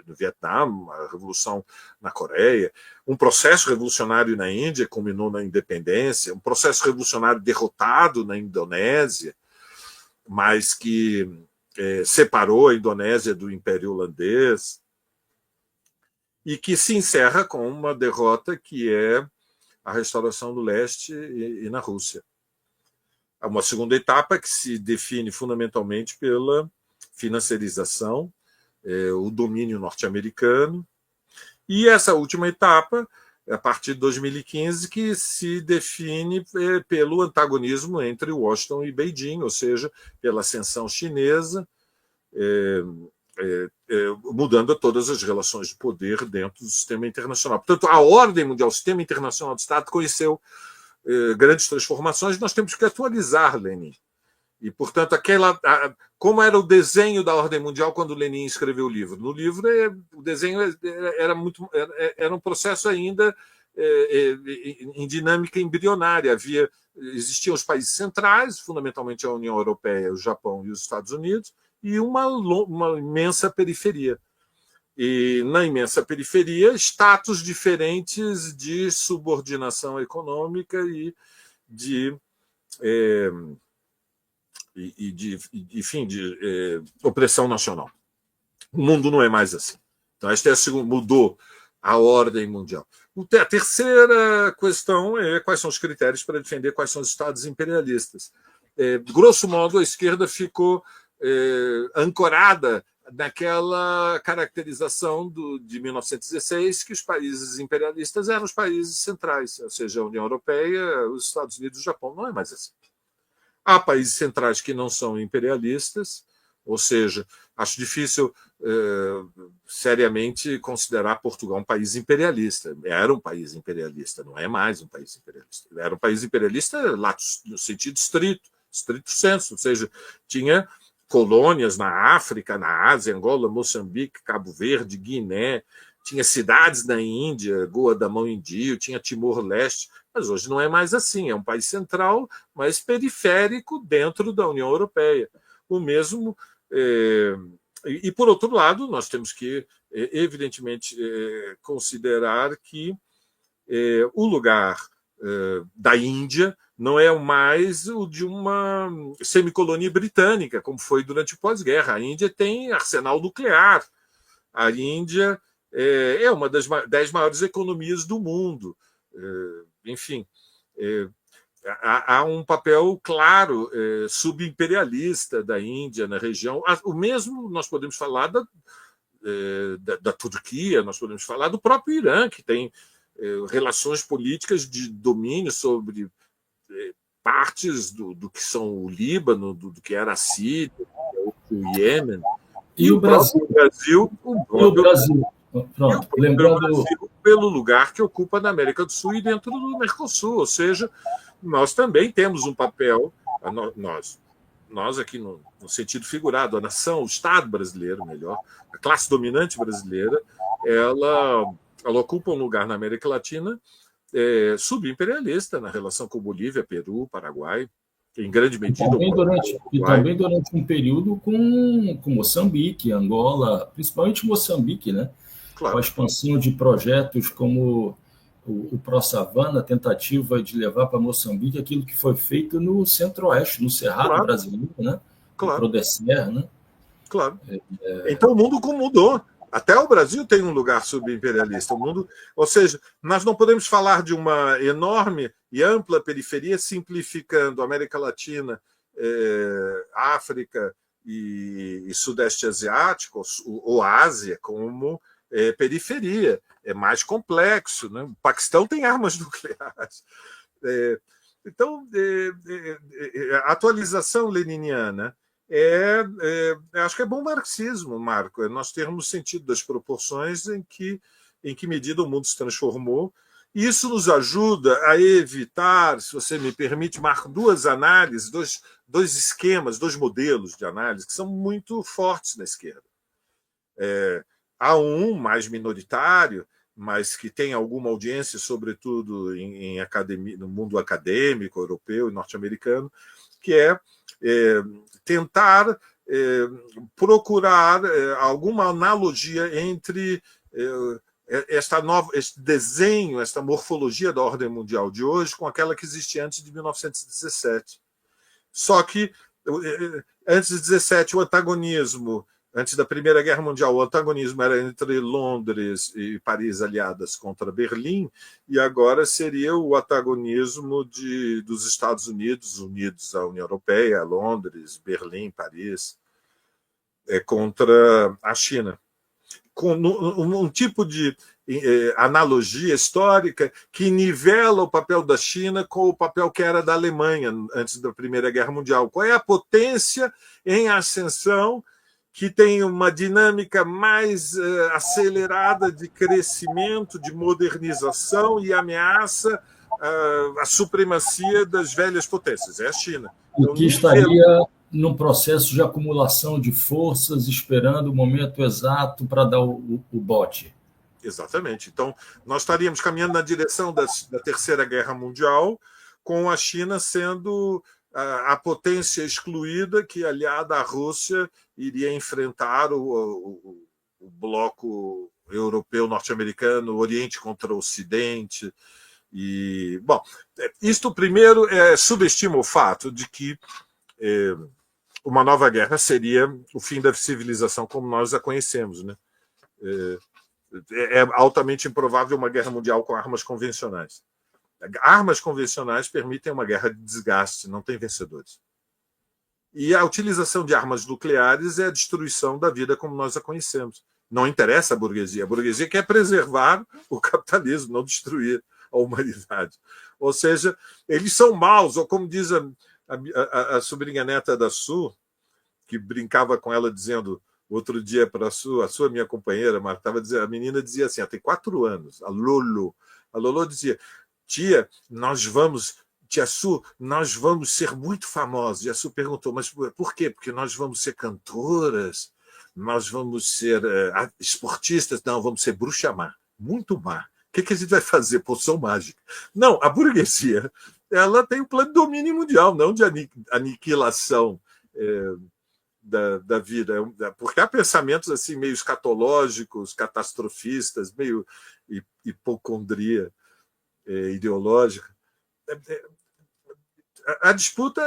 no Vietnã, a Revolução na Coreia, um processo revolucionário na Índia, culminou na independência, um processo revolucionário derrotado na Indonésia, mas que separou a Indonésia do Império Holandês, e que se encerra com uma derrota que é a restauração do leste e na Rússia. Uma segunda etapa que se define fundamentalmente pela financiarização, o domínio norte-americano E essa última etapa, a partir de 2015, que se define pelo antagonismo entre Washington e Beijing, ou seja, pela ascensão chinesa, mudando todas as relações de poder dentro do sistema internacional. Portanto, a ordem mundial, o sistema internacional de Estado, conheceu grandes transformações. Nós temos que atualizar Lenin. E, portanto, como era o desenho da ordem mundial quando Lenin escreveu o livro? No livro, o desenho era um processo ainda em dinâmica embrionária. Existiam os países centrais, fundamentalmente a União Europeia, o Japão e os Estados Unidos, e uma imensa periferia. E na imensa periferia, status diferentes de subordinação econômica e de opressão nacional. O mundo não é mais assim. Então, esta é a segunda, mudou a ordem mundial. A terceira questão é quais são os critérios para defender quais são os estados imperialistas. Grosso modo, a esquerda ficou ancorada naquela caracterização de 1916, que os países imperialistas eram os países centrais, ou seja, a União Europeia, os Estados Unidos e o Japão. Não é mais assim. Há países centrais que não são imperialistas, ou seja, acho difícil seriamente considerar Portugal um país imperialista. Era um país imperialista, não é mais um país imperialista. Era um país imperialista lá no sentido estrito senso, ou seja, tinha colônias na África, na Ásia, Angola, Moçambique, Cabo Verde, Guiné, tinha cidades na Índia, Goa da Mão Indio, tinha Timor-Leste, mas hoje não é mais assim, é um país central, mas periférico dentro da União Europeia. O mesmo. E, por outro lado, nós temos que, evidentemente, considerar que o lugar da Índia não é mais o de uma semicolonia britânica, como foi durante o pós-guerra. A Índia tem arsenal nuclear. A Índia é uma das 10 maiores economias do mundo. Enfim, há um papel claro subimperialista da Índia na região. O mesmo nós podemos falar da Turquia, nós podemos falar do próprio Irã, que tem relações políticas de domínio sobre partes do que são o Líbano, do que era a Síria, o Iêmen. E o Brasil? O Brasil. Pronto, lembrando o Brasil pelo lugar que ocupa na América do Sul e dentro do Mercosul, ou seja, nós também temos um papel, nós aqui no sentido figurado, a nação, o Estado brasileiro, melhor, a classe dominante brasileira, ela ocupa um lugar na América Latina subimperialista na relação com Bolívia, Peru, Paraguai, em grande medida. E também durante um período com Moçambique, Angola, principalmente Moçambique, né? Claro. Com a expansão de projetos como o ProSavana, a tentativa de levar para Moçambique aquilo que foi feito no Centro-Oeste, no Cerrado brasileiro, né? Claro. No Prodecer, né? Claro. Então o mundo mudou. Até o Brasil tem um lugar subimperialista. O mundo, ou seja, nós não podemos falar de uma enorme e ampla periferia simplificando América Latina, África e Sudeste Asiático ou Ásia como periferia. É mais complexo. Né? O Paquistão tem armas nucleares. Então, a atualização leniniana acho que é bom marxismo, Marco, é nós termos sentido das proporções em que medida o mundo se transformou. E isso nos ajuda a evitar, se você me permite, Marco, duas análises, dois esquemas, dois modelos de análise que são muito fortes na esquerda. Há um mais minoritário, mas que tem alguma audiência, sobretudo em academia, no mundo acadêmico, europeu e norte-americano, que é tentar procurar alguma analogia entre este desenho, esta morfologia da ordem mundial de hoje com aquela que existia antes de 1917. Só que, antes de 17, o antagonismo, antes da Primeira Guerra Mundial, o antagonismo era entre Londres e Paris aliadas contra Berlim, e agora seria o antagonismo dos Estados Unidos, unidos à União Europeia, Londres, Berlim, Paris, contra a China. com um tipo de analogia histórica que nivela o papel da China com o papel que era da Alemanha antes da Primeira Guerra Mundial. Qual é a potência em ascensão que tem uma dinâmica mais acelerada de crescimento, de modernização e ameaça a supremacia das velhas potências? É a China. E que estaria num processo de acumulação de forças, esperando o momento exato para dar o bote. Exatamente. Então, nós estaríamos caminhando na direção da Terceira Guerra Mundial, com a China sendo a potência excluída que, aliada à Rússia, iria enfrentar o bloco europeu norte-americano, o Oriente contra o Ocidente. E, bom, isto primeiro subestima o fato de que uma nova guerra seria o fim da civilização como nós a conhecemos, né? É altamente improvável uma guerra mundial com armas convencionais. Armas convencionais permitem uma guerra de desgaste, não tem vencedores. E a utilização de armas nucleares é a destruição da vida como nós a conhecemos. Não interessa a burguesia. A burguesia quer preservar o capitalismo, não destruir a humanidade. Ou seja, eles são maus, ou como diz a sobrinha neta da Su, que brincava com ela dizendo outro dia para a sua minha companheira, Marta, a menina dizia assim, tem 4 anos, a Lolo dizia, tia Su, nós vamos ser muito famosos. E a Su perguntou, mas por quê? Porque nós vamos ser cantoras, nós vamos ser esportistas? Não, vamos ser bruxa má, muito má. O que a gente vai fazer? Poção mágica. Não, a burguesia ela tem um plano de domínio mundial, não de aniquilação da vida, porque há pensamentos assim meio escatológicos, catastrofistas, meio hipocondria ideológica. A disputa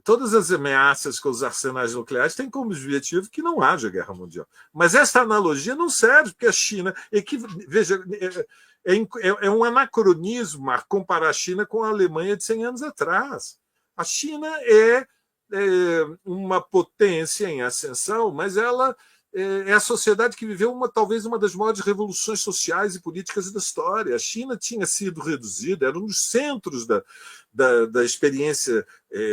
todas as ameaças com os arsenais nucleares têm como objetivo que não haja guerra mundial. Mas essa analogia não serve, porque a China veja, é um anacronismo comparar a China com a Alemanha de 100 anos atrás. A China é uma potência em ascensão, mas ela é a sociedade que viveu talvez uma das maiores revoluções sociais e políticas da história. A China tinha sido reduzida, era um dos centros da experiência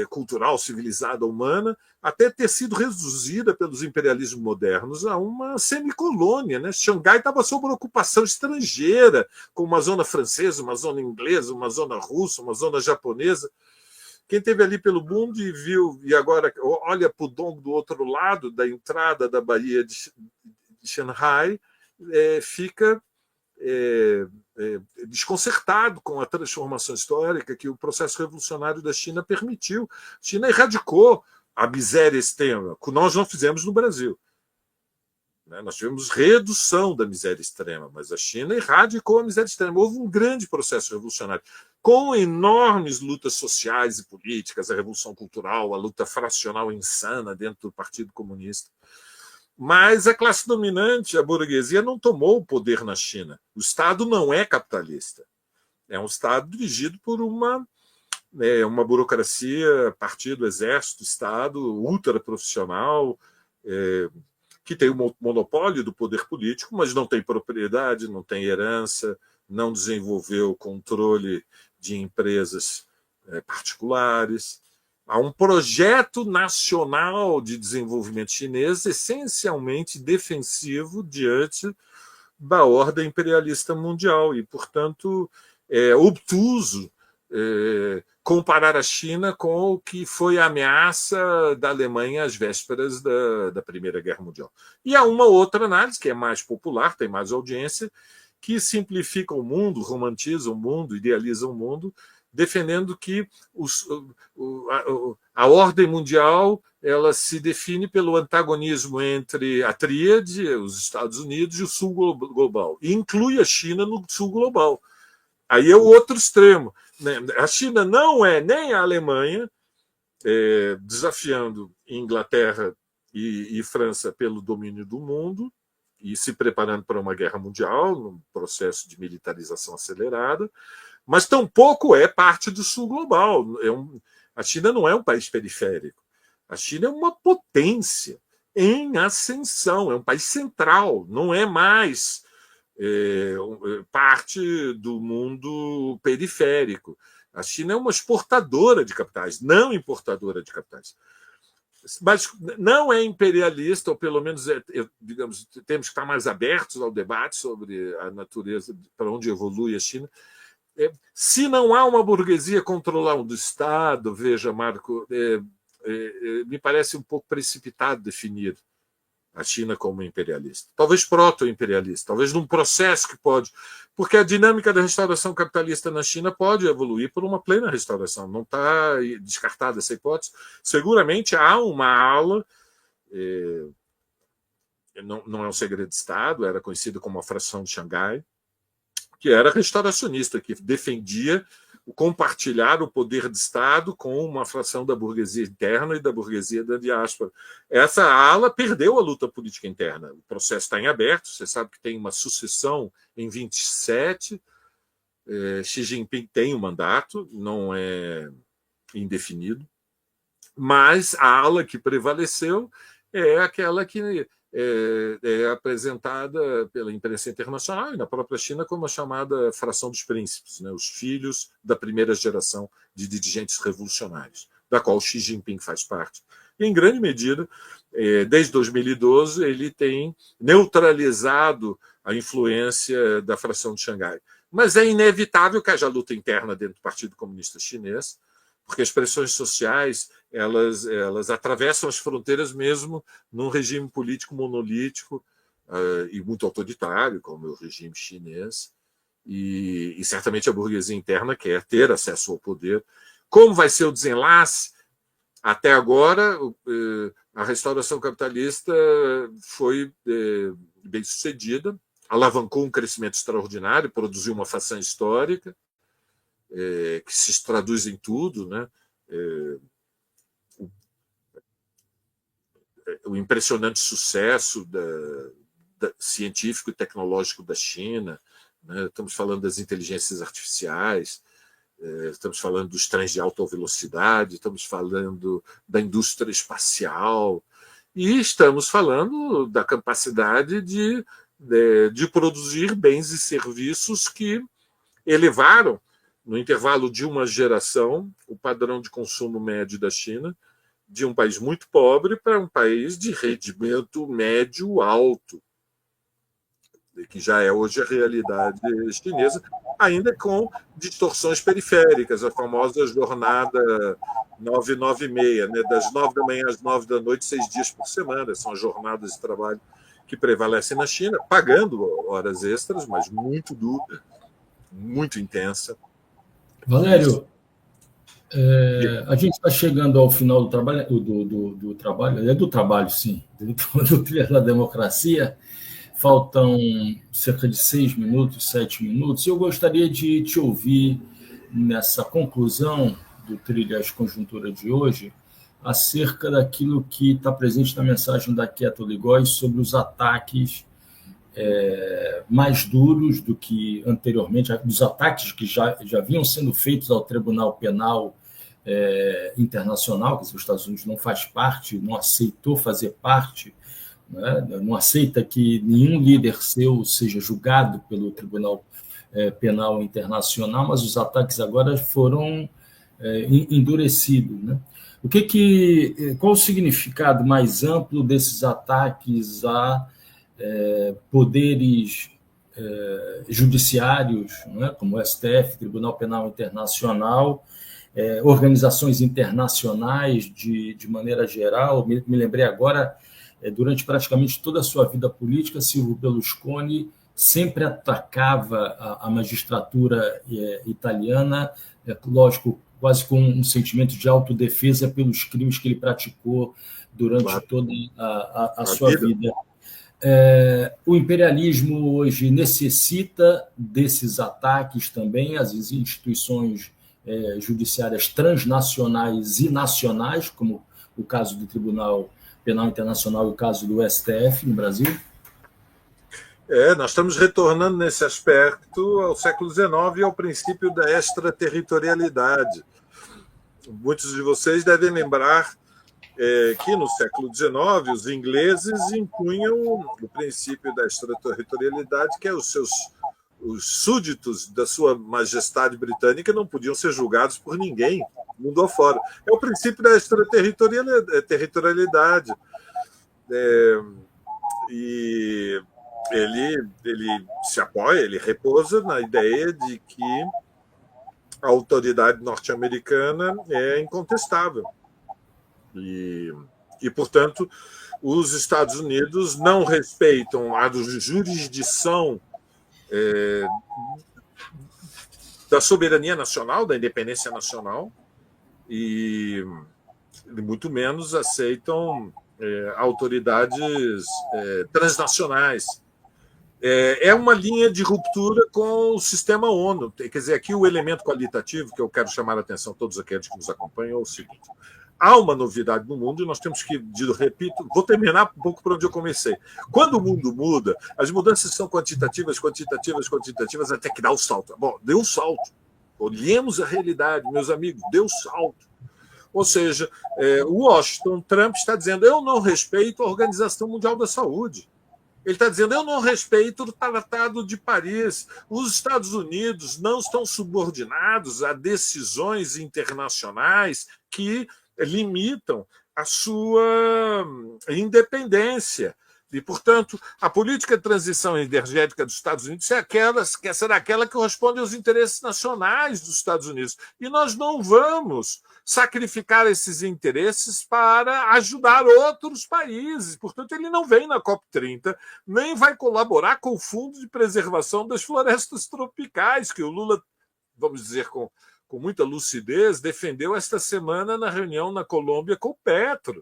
cultural civilizada humana, até ter sido reduzida pelos imperialismos modernos a uma semicolônia, né? Xangai estava sob ocupação estrangeira, com uma zona francesa, uma zona inglesa, uma zona russa, uma zona japonesa. Quem esteve ali pelo mundo e viu, e agora olha para o Pudong do outro lado, da entrada da Baía de Shanghai, fica desconcertado com a transformação histórica que o processo revolucionário da China permitiu. A China erradicou a miséria extrema, que nós não fizemos no Brasil. Nós tivemos redução da miséria extrema, mas a China erradicou a miséria extrema. Houve um grande processo revolucionário, com enormes lutas sociais e políticas, a revolução cultural, a luta fracional insana dentro do Partido Comunista. Mas a classe dominante, a burguesia, não tomou o poder na China. O Estado não é capitalista. É um Estado dirigido por uma burocracia, partido, exército, Estado, ultraprofissional, que tem o monopólio do poder político, mas não tem propriedade, não tem herança, não desenvolveu controle de empresas particulares. Há um projeto nacional de desenvolvimento chinês essencialmente defensivo diante da ordem imperialista mundial e, portanto, é obtuso comparar a China com o que foi a ameaça da Alemanha às vésperas da Primeira Guerra Mundial. E há uma outra análise, que é mais popular, tem mais audiência, que simplifica o mundo, romantiza o mundo, idealiza o mundo, defendendo que a ordem mundial ela se define pelo antagonismo entre a tríade, os Estados Unidos e o Sul global, e inclui a China no Sul global. Aí é o outro extremo. A China não é nem a Alemanha, desafiando Inglaterra e França pelo domínio do mundo e se preparando para uma guerra mundial, num processo de militarização acelerada, mas tampouco é parte do Sul global. A China não é um país periférico. A China é uma potência em ascensão, é um país central, não é mais parte do mundo periférico. A China é uma exportadora de capitais, não importadora de capitais. Mas não é imperialista, ou pelo menos, digamos, temos que estar mais abertos ao debate sobre a natureza, para onde evolui a China. Se não há uma burguesia controlando o Estado, veja, Marco, me parece um pouco precipitado definir a China como imperialista. Talvez proto-imperialista, talvez num processo que pode... Porque a dinâmica da restauração capitalista na China pode evoluir por uma plena restauração. Não está descartada essa hipótese. Seguramente há uma ala, não é um segredo de Estado, era conhecida como a fração de Xangai, que era restauracionista, que defendia o compartilhar o poder de Estado com uma fração da burguesia interna e da burguesia da diáspora. Essa ala perdeu a luta política interna. O processo está em aberto, você sabe que tem uma sucessão em 27, Xi Jinping tem um mandato, não é indefinido, mas a ala que prevaleceu é aquela que é apresentada pela imprensa internacional e na própria China como a chamada fração dos príncipes, né? Os filhos da primeira geração de dirigentes revolucionários, da qual Xi Jinping faz parte. E, em grande medida, desde 2012, ele tem neutralizado a influência da fração de Xangai. Mas é inevitável que haja luta interna dentro do Partido Comunista Chinês, porque as pressões sociais elas atravessam as fronteiras mesmo num regime político monolítico e muito autoritário, como é o regime chinês, e certamente a burguesia interna quer ter acesso ao poder. Como vai ser o desenlace? Até agora, a restauração capitalista foi bem sucedida, alavancou um crescimento extraordinário, produziu uma façanha histórica, que se traduz em tudo, né? O impressionante sucesso científico e tecnológico da China, né? Estamos falando das inteligências artificiais, estamos falando dos trens de alta velocidade, estamos falando da indústria espacial e estamos falando da capacidade de produzir bens e serviços que elevaram, no intervalo de uma geração, o padrão de consumo médio da China, de um país muito pobre para um país de rendimento médio alto, que já é hoje a realidade chinesa, ainda com distorções periféricas, a famosa jornada 996, né? Das 9 da manhã às 9 da noite, 6 dias por semana. São as jornadas de trabalho que prevalecem na China, pagando horas extras, mas muito dura, muito intensa. Valério, a gente está chegando ao final do trabalho, do trabalho, do trabalho, sim, do Trilha da Democracia. Faltam cerca de 6 minutos, 7 minutos. Eu gostaria de te ouvir nessa conclusão do Trilhas Conjuntura de hoje, acerca daquilo que está presente na mensagem da Keto Ligóis sobre os ataques mais duros do que anteriormente, dos ataques que já vinham sendo feitos ao Tribunal Penal Internacional, que os Estados Unidos não faz parte, não aceitou fazer parte, né? Não aceita que nenhum líder seu seja julgado pelo Tribunal Penal Internacional, mas os ataques agora foram endurecidos, né? Qual o significado mais amplo desses ataques a poderes judiciários, né, como o STF, Tribunal Penal Internacional, organizações internacionais de maneira geral? Me lembrei agora, durante praticamente toda a sua vida política, Silvio Berlusconi sempre atacava a magistratura italiana, lógico, quase com um sentimento de autodefesa pelos crimes que ele praticou durante toda a sua vida. O imperialismo hoje necessita desses ataques também às instituições judiciárias transnacionais e nacionais, como o caso do Tribunal Penal Internacional e o caso do STF no Brasil? Nós estamos retornando nesse aspecto ao século XIX e ao princípio da extraterritorialidade. Muitos de vocês devem lembrar que no século XIX os ingleses impunham o princípio da extraterritorialidade, que é os súditos da sua majestade britânica não podiam ser julgados por ninguém, mundo afora. É o princípio da extraterritorialidade. E ele se apoia, ele repousa na ideia de que a autoridade norte-americana é incontestável. E, portanto, os Estados Unidos não respeitam a jurisdição da soberania nacional, da independência nacional, e muito menos aceitam autoridades transnacionais. É uma linha de ruptura com o sistema ONU. Quer dizer, aqui o elemento qualitativo que eu quero chamar a atenção a todos aqueles que nos acompanham é o seguinte: há uma novidade no mundo e nós temos que, repito, vou terminar um pouco por onde eu comecei. Quando o mundo muda, as mudanças são quantitativas, até que dá o salto. Bom, deu o salto. Olhemos a realidade, meus amigos, deu o salto. Ou seja, o Washington, Trump está dizendo: eu não respeito a Organização Mundial da Saúde. Ele está dizendo: eu não respeito o Tratado de Paris. Os Estados Unidos não estão subordinados a decisões internacionais que limitam a sua independência. E, portanto, a política de transição energética dos Estados Unidos será aquela que corresponde aos interesses nacionais dos Estados Unidos. E nós não vamos sacrificar esses interesses para ajudar outros países. Portanto, ele não vem na COP30, nem vai colaborar com o Fundo de Preservação das Florestas Tropicais, que o Lula, vamos dizer com muita lucidez, defendeu esta semana na reunião na Colômbia com o Petro.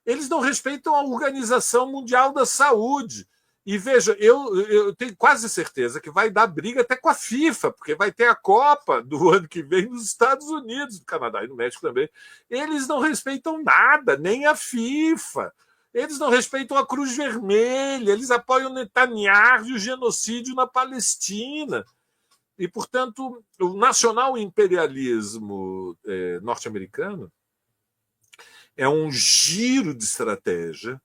Eles não respeitam a Organização Mundial da Saúde. E veja, eu tenho quase certeza que vai dar briga até com a FIFA, porque vai ter a Copa do ano que vem nos Estados Unidos, no Canadá e no México também. Eles não respeitam nada, nem a FIFA. Eles não respeitam a Cruz Vermelha, eles apoiam o Netanyahu e o genocídio na Palestina. E, portanto, o nacional imperialismo norte-americano é um giro de estratégia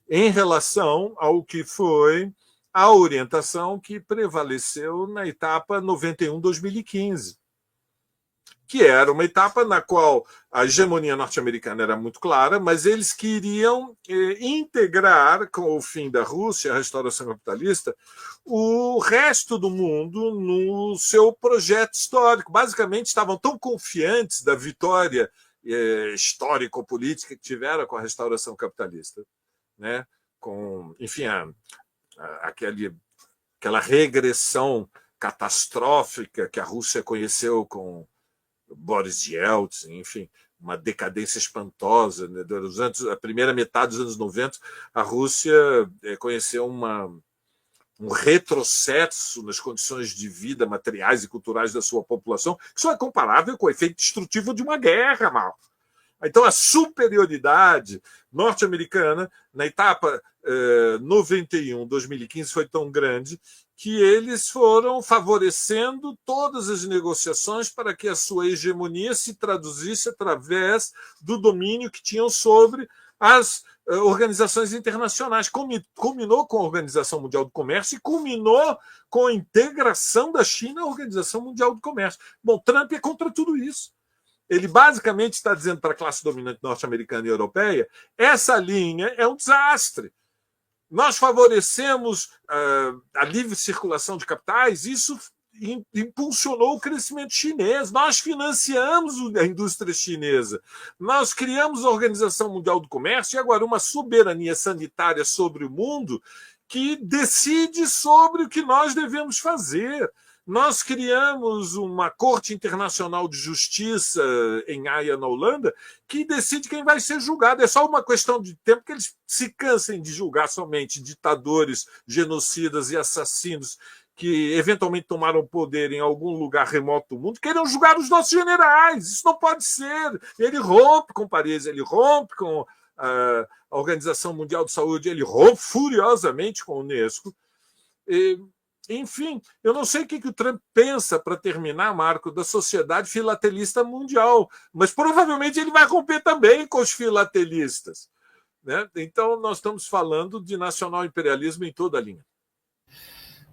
em relação ao que foi a orientação que prevaleceu na etapa 91-2015, que era uma etapa na qual a hegemonia norte-americana era muito clara, mas eles queriam integrar, com o fim da Rússia, a restauração capitalista, o resto do mundo no seu projeto histórico. Basicamente, estavam tão confiantes da vitória histórico-política que tiveram com a restauração capitalista, né? Com, enfim, aquela regressão catastrófica que a Rússia conheceu com Boris Yeltsin, enfim, uma decadência espantosa. Né? A primeira metade dos anos 90, a Rússia conheceu um retrocesso nas condições de vida materiais e culturais da sua população, que só é comparável com o efeito destrutivo de uma guerra, mal. Então, a superioridade norte-americana na etapa 91-2015 foi tão grande que eles foram favorecendo todas as negociações para que a sua hegemonia se traduzisse através do domínio que tinham sobre as organizações internacionais. Culminou com a Organização Mundial do Comércio e culminou com a integração da China à Organização Mundial do Comércio. Bom, Trump é contra tudo isso. Ele basicamente está dizendo para a classe dominante norte-americana e europeia: essa linha é um desastre. Nós favorecemos a livre circulação de capitais, isso impulsionou o crescimento chinês, nós financiamos a indústria chinesa, nós criamos a Organização Mundial do Comércio e agora uma soberania sanitária sobre o mundo que decide sobre o que nós devemos fazer. Nós criamos uma Corte Internacional de Justiça em Haia, na Holanda, que decide quem vai ser julgado. É só uma questão de tempo que eles se cansem de julgar somente ditadores, genocidas e assassinos que eventualmente tomaram poder em algum lugar remoto do mundo, queiram julgar os nossos generais. Isso não pode ser. Ele rompe com Paris, ele rompe com a Organização Mundial de Saúde, ele rompe furiosamente com a Unesco. Enfim, eu não sei o que o Trump pensa para terminar, Marco, da Sociedade Filatelista Mundial, mas provavelmente ele vai romper também com os filatelistas. Né? Então, nós estamos falando de nacional imperialismo em toda a linha.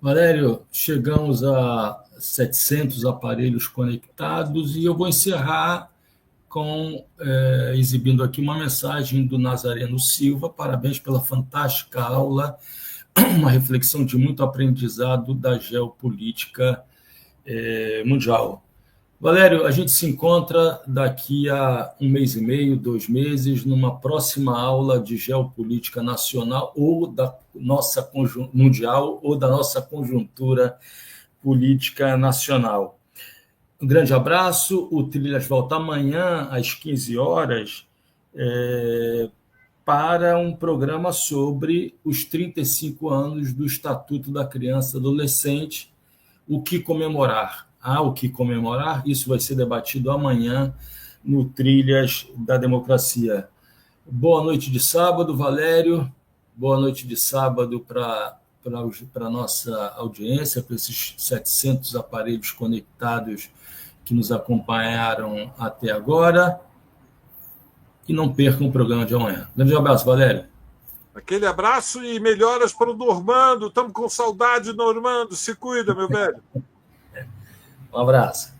Valério, chegamos a 700 aparelhos conectados e eu vou encerrar exibindo aqui uma mensagem do Nazareno Silva. Parabéns pela fantástica aula, uma reflexão de muito aprendizado da geopolítica mundial. Valério, a gente se encontra daqui a 1 mês e meio, 2 meses, numa próxima aula de geopolítica nacional ou da nossa mundial ou da nossa conjuntura política nacional. Um grande abraço. O Trilhas volta amanhã às 15 horas para um programa sobre os 35 anos do Estatuto da Criança e Adolescente. O que comemorar? O que comemorar? Isso vai ser debatido amanhã no Trilhas da Democracia. Boa noite de sábado, Valério. Boa noite de sábado para a nossa audiência, para esses 700 aparelhos conectados que nos acompanharam até agora. E não percam o programa de amanhã. Grande abraço, Valério. Aquele abraço e melhoras para o Normando. Estamos com saudade, Normando. Se cuida, meu velho. Um abraço.